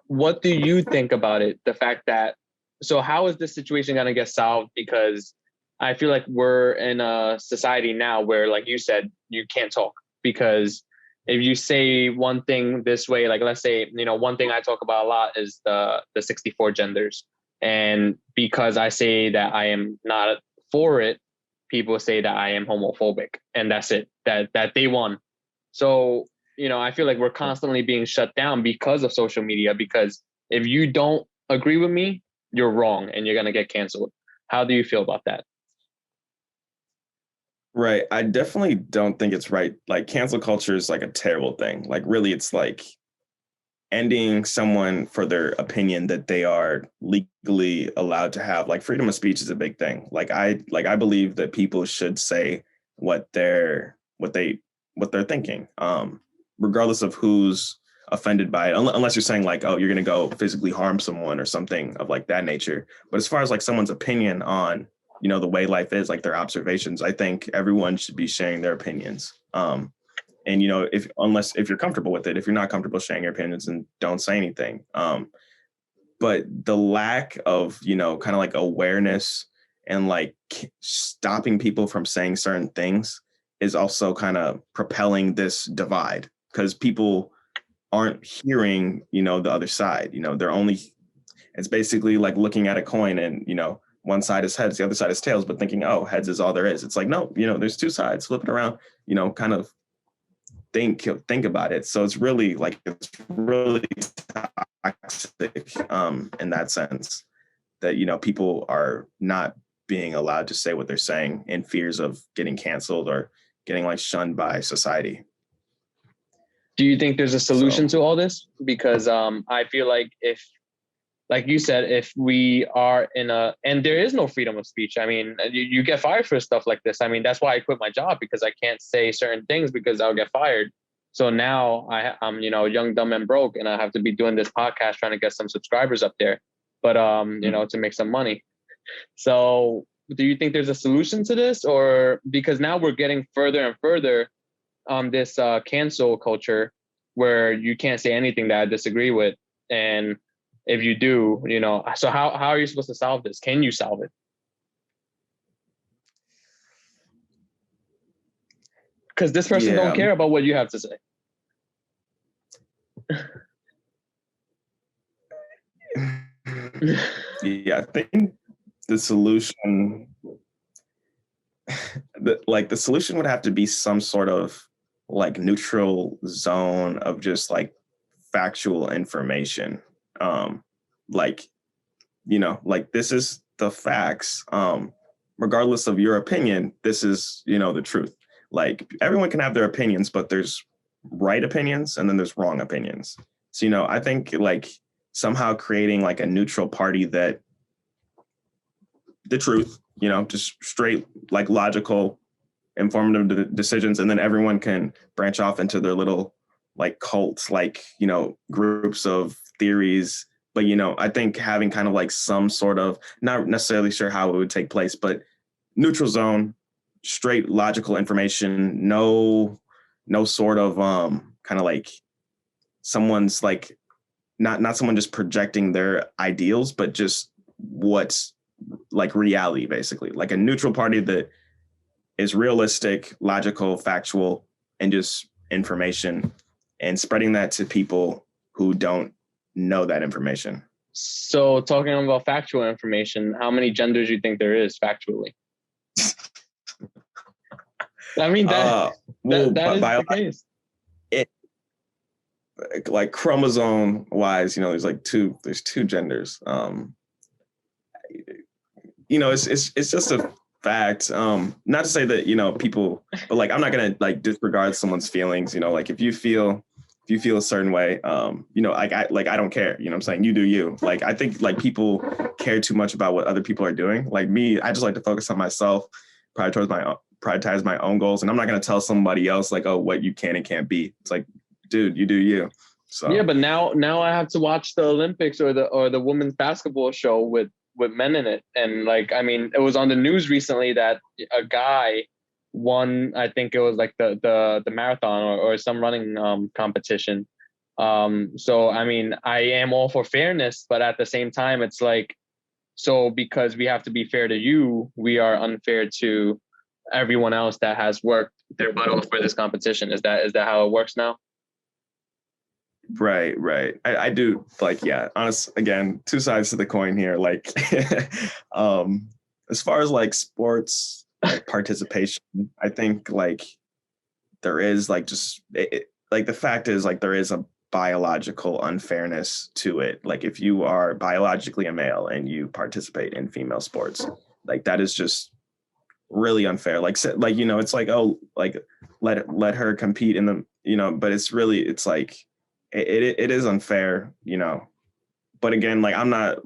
S2: what do you think about it? The fact that, so how is this situation going to get solved? Because I feel like we're in a society now where, like you said, you can't talk, because if you say one thing this way, like let's say, one thing I talk about a lot is the 64 genders. And because I say that I am not for it, people say that I am homophobic, and that's it, that they won. So, I feel like we're constantly being shut down because of social media, because if you don't agree with me, you're wrong and you're going to get canceled. How do you feel about that?
S3: Right. I definitely don't think it's right. Like, cancel culture is like a terrible thing. Like, really, it's like ending someone for their opinion that they are legally allowed to have. Like, freedom of speech is a big thing. I believe that people should say what they're thinking, regardless of who's offended by it, unless you're saying like, oh, you're going to go physically harm someone or something of like that nature. But as far as like someone's opinion on, the way life is, like their observations, I think everyone should be sharing their opinions. And, if you're comfortable with it, if you're not comfortable sharing your opinions, then don't say anything. But the lack of, kind of like awareness and like stopping people from saying certain things is also kind of propelling this divide, because people aren't hearing, the other side. It's basically like looking at a coin and, one side is heads, the other side is tails, but thinking, oh, heads is all there is. It's like, no, there's two sides, flip it around, kind of think about it. So it's really toxic in that sense, that, people are not being allowed to say what they're saying in fears of getting canceled or getting like shunned by society.
S2: Do you think there's a solution to all this? Because I feel like if, like you said, if we are and there is no freedom of speech. I mean, you get fired for stuff like this. I mean, that's why I quit my job, because I can't say certain things because I'll get fired. So now I'm, young, dumb, and broke, and I have to be doing this podcast trying to get some subscribers up there, but to make some money. So do you think there's a solution to this? Or because now we're getting further and further on this cancel culture where you can't say anything that I disagree with. And if you do, so how are you supposed to solve this? Can you solve it? Because this person don't care about what you have to say.
S3: Yeah, I think the solution, the solution would have to be some sort of like neutral zone of just like factual information. Like this is the facts. Regardless of your opinion, this is, the truth. Like, everyone can have their opinions, but there's right opinions and then there's wrong opinions. So, I think like somehow creating like a neutral party that the truth, just straight, like logical, informative decisions. And then everyone can branch off into their little like cults, like, groups of theories. But, I think having kind of like some sort of, not necessarily sure how it would take place, but neutral zone, straight logical information, no sort of kind of like someone's like, not someone just projecting their ideals, but just what's like reality, basically. Like a neutral party that is realistic, logical, factual, and just information, and spreading that to people who don't know that information.
S2: So talking about factual information, how many genders do you think there is factually? I mean, that is the case.
S3: Like chromosome wise, there's two genders. It's just a fact. Not to say that, people, but like, I'm not going to like disregard someone's feelings, like if you feel a certain way, I don't care, what I'm saying? You do you. Like, I think like people care too much about what other people are doing. Like me, I just like to focus on myself, prioritize my own goals. And I'm not going to tell somebody else like, oh, what you can and can't be. It's like, dude, you do you. So
S2: yeah, but now I have to watch the Olympics or the women's basketball show with with men in it. And like, I mean, it was on the news recently that a guy won, I think it was like the marathon or some running competition. So I mean, I am all for fairness, but at the same time, it's like, so because we have to be fair to you, we are unfair to everyone else that has worked their butt off for this competition. Is that how it works now?
S3: Right. I do like, yeah, honest, again, two sides to the coin here. Like, as far as like sports like participation, I think like there is like just like the fact is like there is a biological unfairness to it. Like if you are biologically a male and you participate in female sports, like that is just really unfair. Like you know, it's like, oh, like let her compete in the, you know, but it's really, it's like it is unfair, you know. But again, like I'm not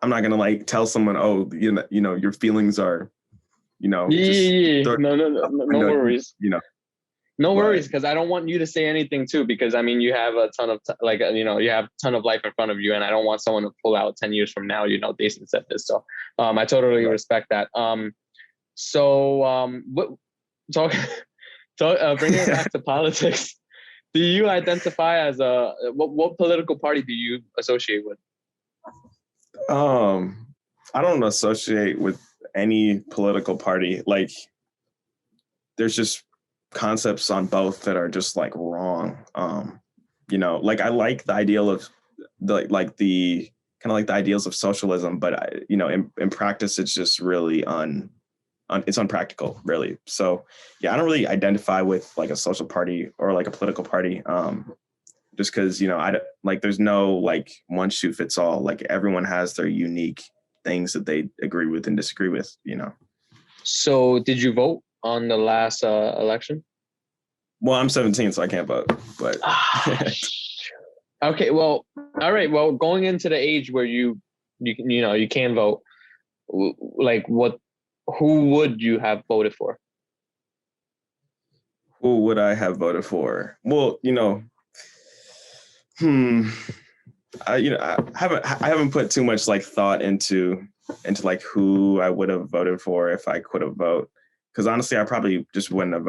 S3: gonna like tell someone, oh, you know your feelings are, you know,
S2: yeah. No worries.
S3: You know,
S2: no worries, because I don't want you to say anything too, because I mean you have a ton of like, you know, you have a ton of life in front of you, and I don't want someone to pull out 10 years from now, you know, Dason said this. So I totally respect that. What talk bringing it back to politics, do you identify as what political party do you associate with?
S3: I don't associate with any political party. Like there's just concepts on both that are just like wrong. You know, like I like the ideal of the kind of like the ideals of socialism, but you know, in practice, it's just really it's unpractical, really. So yeah, I don't really identify with like a social party or like a political party. Just because, you know, there's no like one shoe fits all. Like everyone has their unique things that they agree with and disagree with, you know.
S2: So did you vote on the last election?
S3: Well, I'm 17, so I can't vote, but.
S2: Okay, well, all right. Well, going into the age where you know, you can vote, like who would you have voted for?
S3: Who would I have voted for? Well, you know, I haven't put too much like thought into like who I would have voted for if I could have voted. Because honestly, I probably just wouldn't have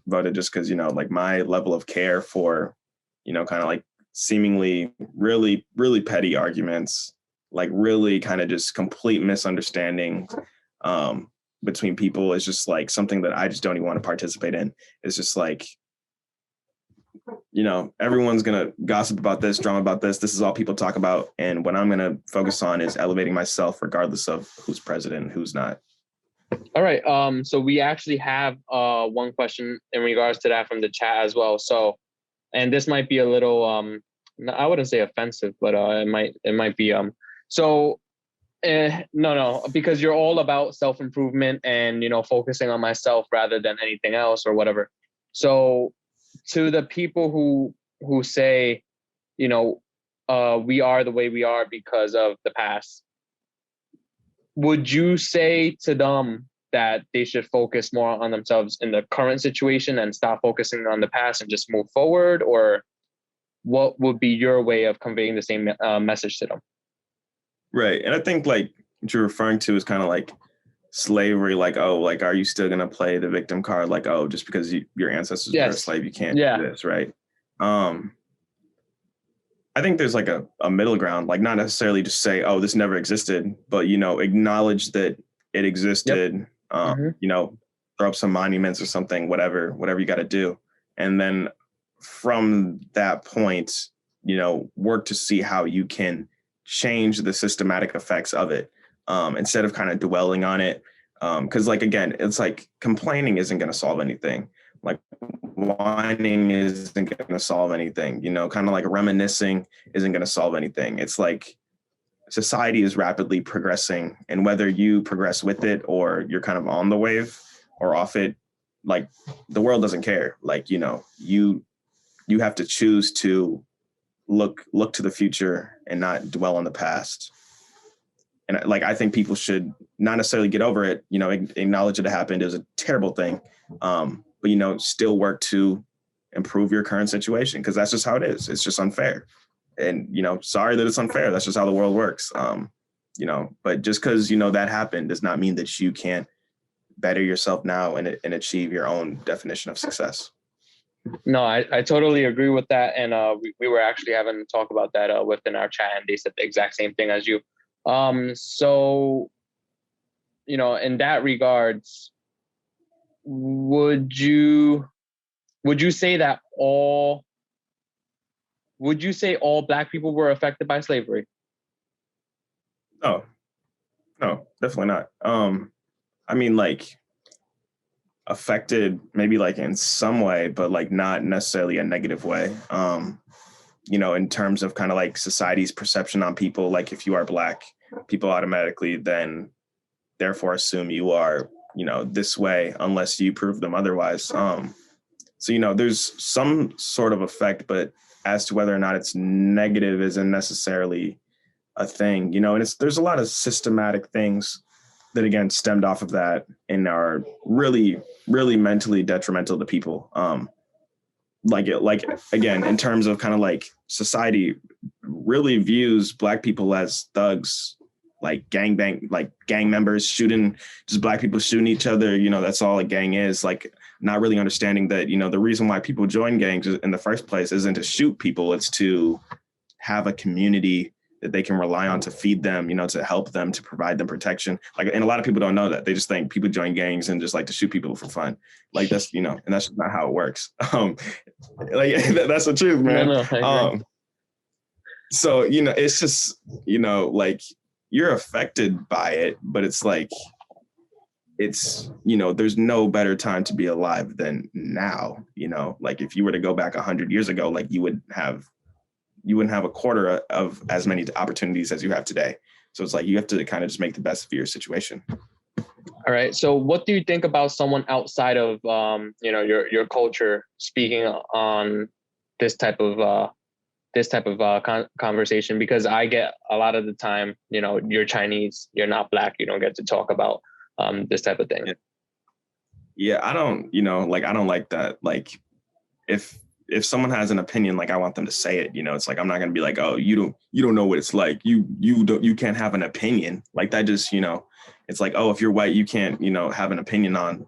S3: voted just because, you know, like my level of care for, you know, kind of like seemingly really, really petty arguments, like really kind of just complete misunderstanding between people is just like something that I just don't even want to participate in. It's just like, you know, everyone's going to gossip about this, drama about this. This is all people talk about. And what I'm going to focus on is elevating myself regardless of who's president and who's not.
S2: All right. So we actually have one question in regards to that from the chat as well. So, and this might be a little, I wouldn't say offensive, but it might be, no, because you're all about self-improvement and, you know, focusing on myself rather than anything else or whatever. So to the people who say, you know, we are the way we are because of the past, would you say to them that they should focus more on themselves in the current situation and stop focusing on the past and just move forward? Or what would be your way of conveying the same message to them?
S3: Right. And I think like what you're referring to is kind of like slavery, like, oh, like, are you still going to play the victim card? Like, oh, just because your ancestors were a slave, you can't do this, right? I think there's like a middle ground, like not necessarily just say, oh, this never existed, but, you know, acknowledge that it existed, you know, throw up some monuments or something, whatever you got to do. And then from that point, you know, work to see how you can change the systematic effects of it instead of kind of dwelling on it. Because like, again, it's like complaining isn't going to solve anything. Like whining isn't going to solve anything, you know, kind of like reminiscing isn't going to solve anything. It's like society is rapidly progressing, and whether you progress with it or you're kind of on the wave or off it, like the world doesn't care. Like, you know, you have to choose to look to the future and not dwell on the past. And like, I think people should not necessarily get over it, you know, acknowledge it happened. It was a terrible thing. But, you know, still work to improve your current situation, because that's just how it is. It's just unfair. And, you know, sorry that it's unfair. That's just how the world works. But just because, that happened does not mean that you can't better yourself now and achieve your own definition of success.
S2: No, I totally agree with that. And we were actually having a talk about that within our chat, and they said the exact same thing as you. So, in that regards, would you say all Black people were affected by slavery?
S3: No, definitely not. I mean, like, affected maybe like in some way, but like not necessarily a negative way. In terms of kind of like society's perception on people, like if you are Black, people automatically then therefore assume you are, this way unless you prove them otherwise. So, there's some sort of effect, but as to whether or not it's negative isn't necessarily a thing, and there's a lot of systematic things that again stemmed off of that and are really, really mentally detrimental to people. Like again, in terms of kind of like society really views Black people as thugs, like gang members shooting, just Black people shooting each other. That's all a gang is, like not really understanding that, the reason why people join gangs in the first place isn't to shoot people. It's to have a community that they can rely on to feed them, to help them, to provide them protection. Like, and a lot of people don't know that. They just think people join gangs and just like to shoot people for fun. Like that's, and that's just not how it works. Like that's the truth, man. No, so, it's just, like you're affected by it, but it's like, it's, there's no better time to be alive than now. Like if you were to go back 100 years ago, like you wouldn't have a quarter of as many opportunities as you have today. So it's like you have to kind of just make the best of your situation.
S2: All right. So what do you think about someone outside of your culture speaking on this type of conversation? Because I get a lot of the time, you're Chinese, you're not Black, you don't get to talk about this type of thing.
S3: Yeah, I don't like that. Like if someone has an opinion, like I want them to say it, it's like, I'm not going to be like, oh, you don't know what it's like. You can't have an opinion like that. Just, it's like, oh, if you're white, you can't, have an opinion on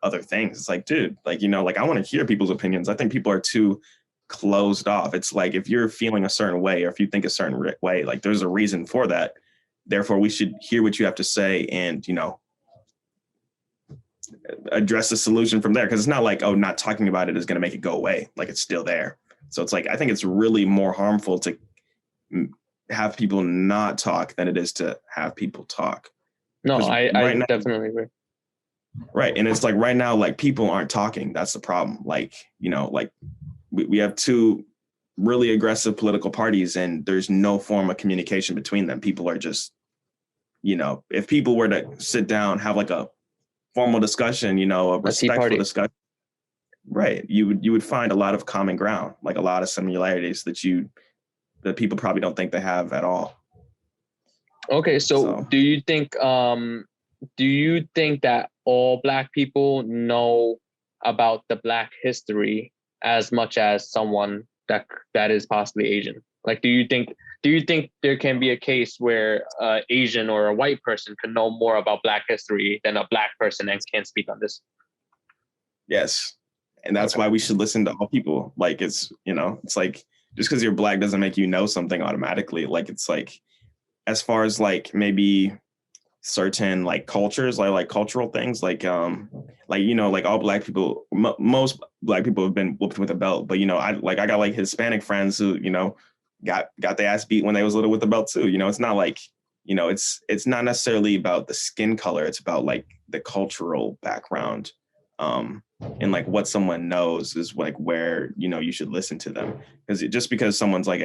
S3: other things. It's like, dude, like, like I want to hear people's opinions. I think people are too closed off. It's like, if you're feeling a certain way, or if you think a certain way, like there's a reason for that. Therefore we should hear what you have to say and, address the solution from there. Cause it's not like, oh, not talking about it is going to make it go away. Like it's still there. So it's like, I think it's really more harmful to have people not talk than it is to have people talk.
S2: No, I definitely agree.
S3: Right. And it's like right now, like people aren't talking. That's the problem. Like, like we have two really aggressive political parties and there's no form of communication between them. People are just, if people were to sit down, have like a formal discussion, a respectful discussion, right, you would find a lot of common ground, like a lot of similarities that people probably don't think they have at all. Okay, so
S2: do you think that all Black people know about the Black history as much as someone that is possibly Asian? Like, do you think there can be a case where Asian or a white person can know more about Black history than a Black person and can't speak on this?
S3: Yes. And that's why we should listen to all people. Like, it's, it's like, just because you're Black doesn't make you know something automatically. Like, it's like, as far as like maybe certain like cultures, like cultural things, like all Black people, most Black people have been whooped with a belt. But, I got like Hispanic friends who, got their ass beat when they was little with the belt too. It's not like, it's not necessarily about the skin color. It's about like the cultural background. And like what someone knows is like where, you should listen to them. Because just because someone's like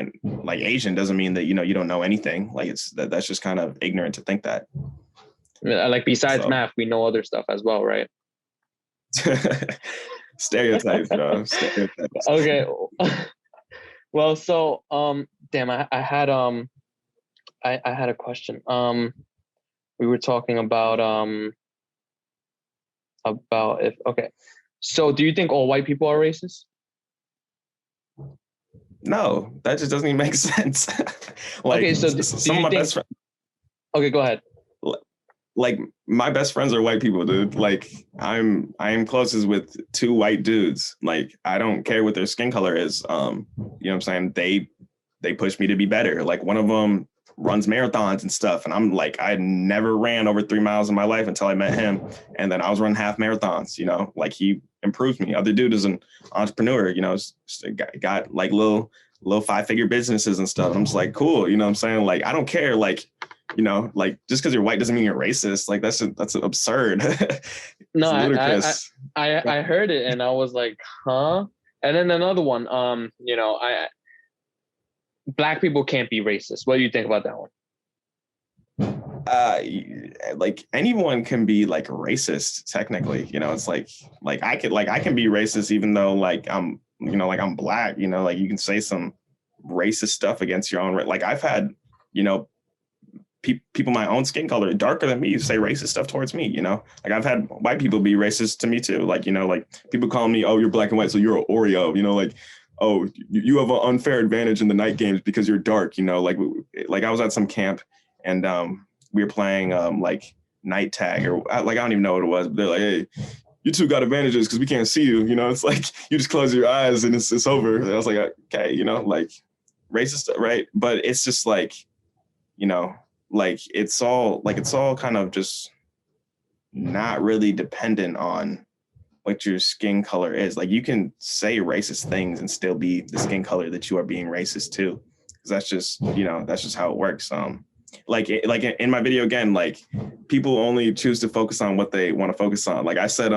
S3: Asian doesn't mean that, you don't know anything. Like that's just kind of ignorant to think that.
S2: Like besides math, we know other stuff as well, right?
S3: Stereotypes, bro. Stereotypes.
S2: Okay. Well, so damn, I had a question. We were talking about if okay. So do you think all white people are racist?
S3: No, that just doesn't even make sense.
S2: Like, okay, so some of my best friends. Okay, go ahead.
S3: Like my best friends are white people, dude. Like I am closest with 2 white dudes. Like I don't care what their skin color is. You know what I'm saying? They push me to be better. Like one of them runs marathons and stuff. And I'm like, I never ran over 3 miles in my life until I met him. And then I was running half marathons, you know, like he improved me. Other dude is an entrepreneur, you know, got like little 5-figure businesses and stuff. I'm just like, cool. You know what I'm saying? Like, I don't care. Like, you know, like just because you're white doesn't mean you're racist. Like that's absurd.
S2: No, I heard it and I was like, huh? And then another one, you know, Black people can't be racist. What do you think about that one?
S3: Like anyone can be like racist technically, you know. It's like I can be racist even though like I'm, you know, like I'm Black, you know, like you can say some racist stuff against your own, like I've had, you know, people my own skin color darker than me say racist stuff towards me, you know. Like I've had white people be racist to me too, like, you know, like people calling me, oh, you're Black and white so you're an Oreo, you know, like, oh, you have an unfair advantage in the night games because you're dark, you know. Like I was at some camp and we were playing like night tag or like I don't even know what it was, but they're like, hey, you two got advantages because we can't see you, you know. It's like you just close your eyes and it's over. And I was like, okay, you know, like racist, right? But it's just like, you know, like it's all kind of just not really dependent on what your skin color is. Like you can say racist things and still be the skin color that you are being racist to, because that's just, you know, that's just how it works. Like in my video again, like people only choose to focus on what they want to focus on. Like I said,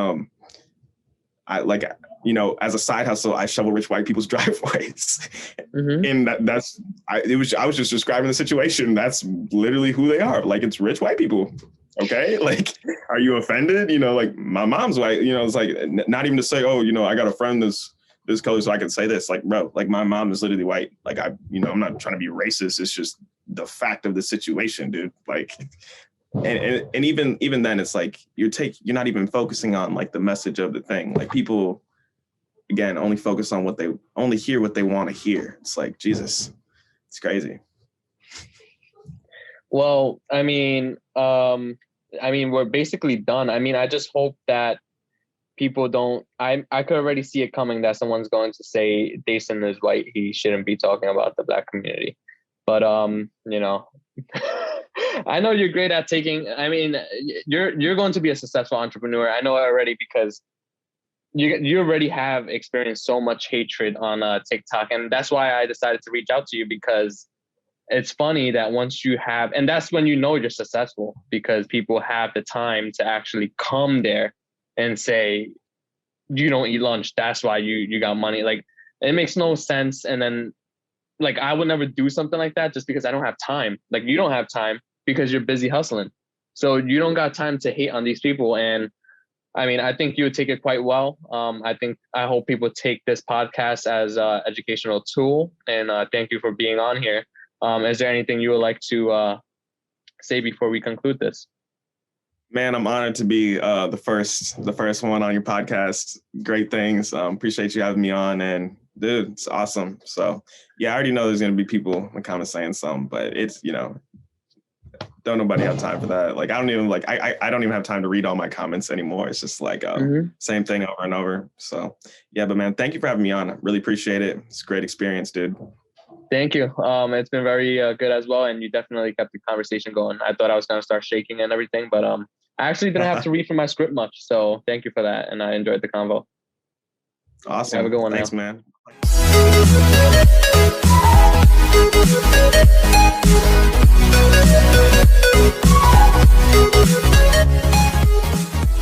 S3: I like, you know, as a side hustle, I shovel rich white people's driveways, and I was just describing the situation. That's literally who they are. Like it's rich white people. Okay, like, are you offended? You know, like my mom's white. You know, it's like not even to say, oh, you know, I got a friend this color, so I can say this. Like, bro, like my mom is literally white. Like you know, I'm not trying to be racist. It's just the fact of the situation, dude. Like, and even then, it's like you're not even focusing on like the message of the thing. Like people, again, only focus on only hear what they want to hear. It's like Jesus, it's crazy.
S2: Well, I mean, we're basically done. I mean, I just hope that people don't. I could already see it coming that someone's going to say Dason is white. He shouldn't be talking about the Black community. But you know, I know you're great at taking. I mean, you're going to be a successful entrepreneur. I know it already because you already have experienced so much hatred on TikTok, and that's why I decided to reach out to you, because it's funny that once you have, and that's when you know you're successful, because people have the time to actually come there and say, you don't eat lunch, that's why you got money. Like it makes no sense. And then like I would never do something like that just because I don't have time. Like you don't have time because you're busy hustling. So you don't got time to hate on these people. And I mean, I think you would take it quite well. I hope people take this podcast as an educational tool. And thank you for being on here. Is there anything you would like to say before we conclude this?
S3: Man, I'm honored to be the first one on your podcast. Great things. Appreciate you having me on, and dude, it's awesome. So yeah, I already know there's gonna be people in the comments saying something, but it's, you know, don't nobody have time for that. Like I don't even have time to read all my comments anymore. It's just like same thing over and over. So yeah, but man, thank you for having me on. I really appreciate it. It's a great experience, dude.
S2: Thank you. It's been very good as well, and you definitely kept the conversation going. I thought I was gonna start shaking and everything, but I actually didn't have to read from my script much. So thank you for that, and I enjoyed the convo.
S3: Awesome.
S2: Have a good one.
S3: Thanks,
S2: now.
S3: Man.